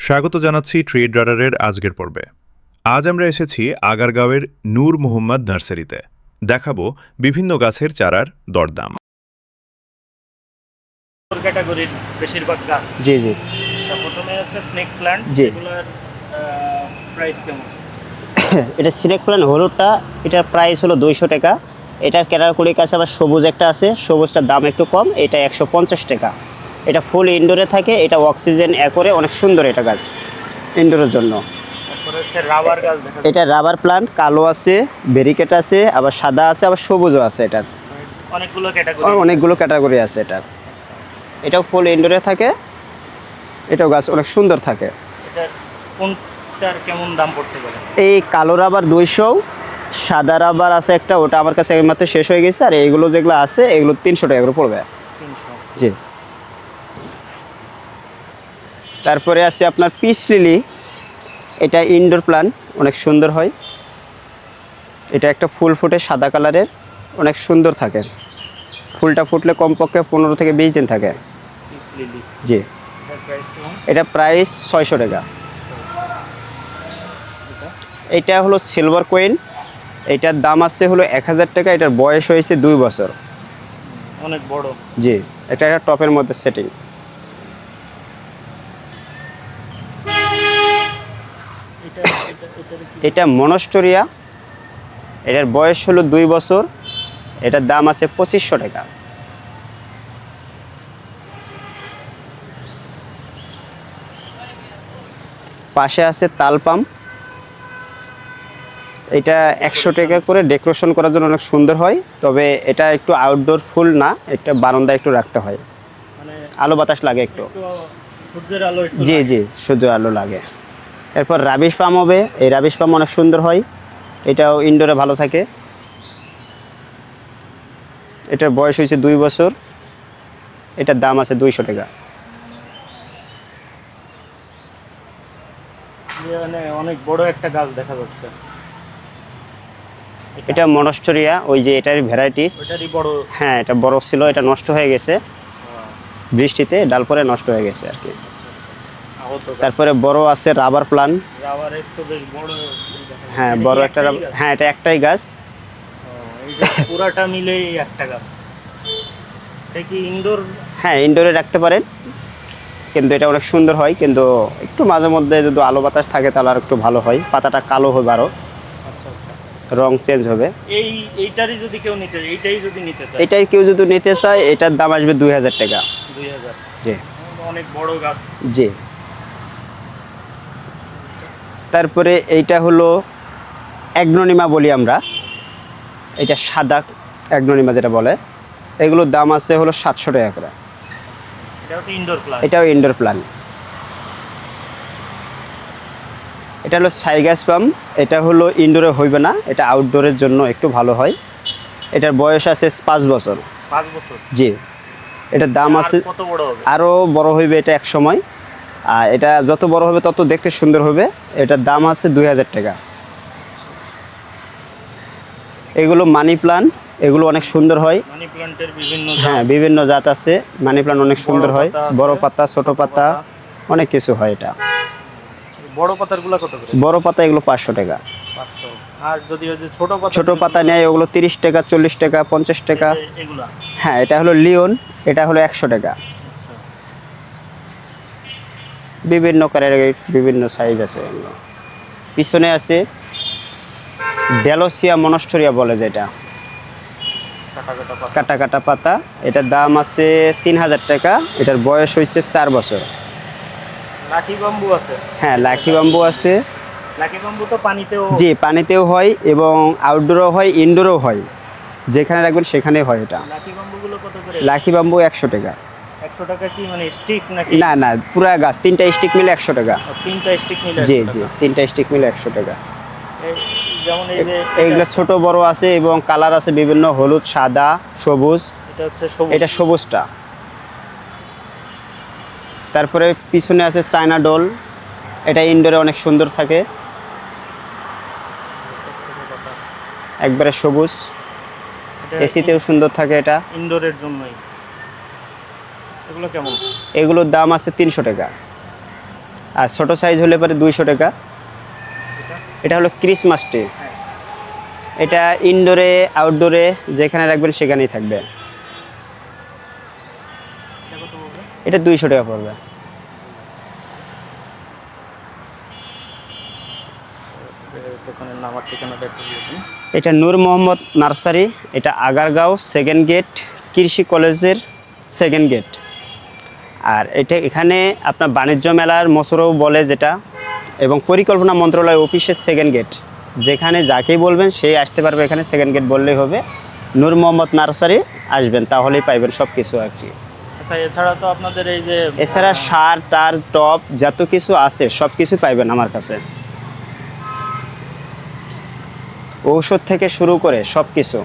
স্বাগত জানাচ্ছি ট্রেড রাডারের আজকের পর্বে। আজ আমরা এসেছি আগারগাঁওয়ের নূর মোহাম্মদ নার্সারিতে। দেখাবো বিভিন্ন গাছের চারার দরদাম। ক্যাটাগরির বেশিরভাগ গাছ। জি জি প্রথমে হচ্ছে স্নেক প্ল্যান্ট, জি। এগুলোর প্রাইস কেমন? এটা সিনেক প্ল্যান হলুদটা, এটার প্রাইস হলো 200 টাকা। এটার ক্যাটাগরির কাছে আবার সবুজ একটা আছে, সবুজটার দাম একটু কম, এটা 150 টাকা। এটা ফুল ইনডোরে থাকে, এটা অক্সিজেন করে অনেক সুন্দর এটা গাছ ইনডোরের জন্য। তারপরে হচ্ছে রাবার গাছ দেখা যাচ্ছে। এটা রাবার প্ল্যান্ট, কালো আছে, ব্যারিকেড আছে, আবার সাদা আছে, আবার সবুজও আছে। এটার অনেকগুলো ক্যাটাগরি। অনেকগুলো ক্যাটাগরি আছে এটার। এটাও ফুল ইনডোরে থাকে, এটাও গাছ অনেক সুন্দর থাকে। এটার কোনটার কেমন দাম পড়তে পারে? এই কালো রাবার 200, সাদা রাবার আছে একটা, ওটা আমার কাছে একমাত্র শেষ হয়ে গেছে। আর এইগুলো যেগুলো আছে এগুলো 300 টাকা করে পড়বে। 300। জি। তারপরে আছে আপনার পিস লিলি, এটা ইনডোর প্ল্যান্ট, অনেক সুন্দর হয়। এটা একটা ফুল ফুটে সাদা কালারের, অনেক সুন্দর থাকে। ফুলটা ফুটলে কমপক্ষে 15 থেকে 20 দিন থাকে। Peace lily. জি। এটার প্রাইস কেমন? এটা প্রাইস 600 টাকা। এটা হলো সিলভার কুইন, এটার দাম আছে হলো 1000 টাকা। এটার বয়স হয়েছে 2 বছর। অনেক বড়। জি, এটা একটা টপের মধ্যে সেটিং। এটা মনস্টোরিয়া, এটার বয়স হলো 2 বছর। এটার দাম আছে 2500 টাকা। পাশে আছে তালপাম, এটা 100 টাকা করে। ডেকোরেশন করার জন্য অনেক সুন্দর হয়, তবে এটা একটু আউটডোর ফুল না, এটা বারান্দায় একটু রাখতে হয়, মানে আলো বাতাস লাগে একটু। সূর্যের আলো একটু জি লাগে। জি, সূর্যের আলো লাগে। এরপর রাবিশ পাম হবে, এই রাবিশ পাম অনেক সুন্দর হয়, এটাও ইনডোরে ভালো থাকে। এটার বয়স হয়েছে 2 বছর। এটার দাম আছে 200 টাকা। মানে অনেক বড় একটা গাছ দেখা যাচ্ছে। এটা মনস্টোরিয়া, ওই যে এটার ভ্যারাইটিস। ওইটারই বড়। হ্যাঁ, এটা বড় ছিল, এটা নষ্ট হয়ে গেছে বৃষ্টিতে, ডাল পরে নষ্ট হয়ে গেছে আর কি। আহত গাছ। তারপরে বড় আছে রাবার প্লান্ট। রাবারের তো বেশ বড় দেখা যাচ্ছে। হ্যাঁ, এটা বড় কি একটা একটাই গাছ? হ্যাঁ, এটা একটাই গাছ। এই যে পুরাটা মিলেই একটা গাছ। এটা কি ইনডোর? হ্যাঁ, ইনডোরে রাখতে পারেন, কিন্তু এটা অনেক সুন্দর হয়। কিন্তু একটু মাঝে মধ্যে যদি আলো বাতাস থাকে তাহলে আর একটু ভালো হয়। পাতাটা কালো হবে, আরও আচ্ছা আচ্ছা। রং চেঞ্জ হবে। এইটারই যদি কেউ এইটাই যদি নিতে চায়, এটাই কেউ যদি নিতে চায়, এটার দাম আসবে 2000 টাকা। 2000। জি অনেক বড় গাছ। জি। তারপরে এইটা হলো অ্যাগ্নোনিমা বলি আমরা, এটা সাদা অ্যাগ্নোনিমা যেটা বলে, এগুলোর দাম আছে হলো 700 টাকা করে। এটাও তো ইনডোর প্ল্যান্ট। এটাও ইনডোর প্ল্যান্ট। এটা হলো সাইগাস পাম, এটা হলো ইনডোরে হইবে না, এটা আউটডোরের জন্য একটু ভালো হয়। এটার বয়স আছে 5 বছর। 5 বছর। জি। এটার দাম আর আছে, কত বড় হবে? আরও বড় হইবে এটা এক সময়। আর এটা যত বড় হবে তত দেখতে সুন্দর হবে। এটার দাম আছে 2000 টাকা। এগুলো মানি প্লান্ট, এগুলো অনেক সুন্দর হয়। মানি প্ল্যান্টের বিভিন্ন হ্যাঁ, জাত। বিভিন্ন জাত আছে। মানি প্লান্ট অনেক সুন্দর হয়, পাতা আছে, বড় পাতা, ছোট পাতা, অনেক কিছু হয় এটা। বড় পাতারগুলো কত করে? বড় পাতা এগুলো 500 টাকা। 500। আর যদি ওই যে ছোট পাতা, ছোট পাতা নেয় ওগুলো 30 টাকা, 40 টাকা, 50 টাকা। এগুলা। হ্যাঁ, এটা হলো লিওন, এটা হলো 100 টাকা। আচ্ছা। বিভিন্ন কালারের বিভিন্ন সাইজ আছে এগুলো। পিছনে আছে ডেলোসিয়া মনস্টোরিয়া বলে, যেটা কাটা কাটা পাতা। কাটা কাটা পাতা। এটার দাম আছে 3000 টাকা। এটার বয়স হয়েছে 4 বছর। লাকি বাম্বু আছে। হ্যাঁ, লাকি বাম্বু আছে। লাকি বাম্বু তো পানিতেও। জি, পানিতেও হয় এবং আউটডোরও হয়, ইনডোরও হয়। যেখানে রাখবেন সেখানে হয় এটা। লাকি বাম্বুগুলো কত করে? লাকি বাম্বু 100 টাকা। 100 টাকা কি মানে স্টিক নাকি? না না, পুরা গাছ, 3টা স্টিক মিলে 100 টাকা। 3টা স্টিক মিলে 100 জি টাকা। জি, 3টা স্টিক মিলে 100 টাকা। যেমন এই যে এইগুলো ছোট বড় আছে এবং কালার আছে বিভিন্ন, হলুদ, সাদা, সবুজ। এটা হচ্ছে সবুজ। এটা সবুজটা। তারপরে পিছনে আছে চায়না ডল, এটা ইনডোরে অনেক সুন্দর থাকে, একবারে সবুজ। এসিতেও সুন্দর থাকে এটা। ইনডোরের জন্যই। এগুলো কেমন? এগুলোর দাম আছে 300 টাকা। আর ছোটো সাইজ হলে পরে 200 টাকা। এটা হলো ক্রিসমাস ট্রি, এটা ইনডোরে আউটডোরে যেখানে রাখবেন সেখানেই থাকবে। এটা কত পড়বে? এটা 200 টাকা পড়বে। দোকানের নাম আর ঠিকানাটা একটু বলুন। এটা নূর মোহাম্মদ নার্সারি, এটা আগারগাঁও সেকেন্ড গেট, কৃষি কলেজের সেকেন্ড গেট। আর এটা এখানে আপনার বাণিজ্য মেলার মসরও বলে যেটা, এবং পরিকল্পনা মন্ত্রণালয় অফিসের সেকেন্ড গেট, যেখানে যাকেই বলবেন সেই আসতে পারবে, এখানে সেকেন্ড গেট বললেই হবে। নূর মোহাম্মদ নার্সারি আসবেন, তাহলেই পাইবেন সব কিছু আর কি। আচ্ছা, এছাড়া তো আপনাদের এই যে এছাড়া সার টার টপ যত কিছু আছে সব কিছু পাইবেন আমার কাছে, ঔষধ থেকে শুরু করে সব কিছু।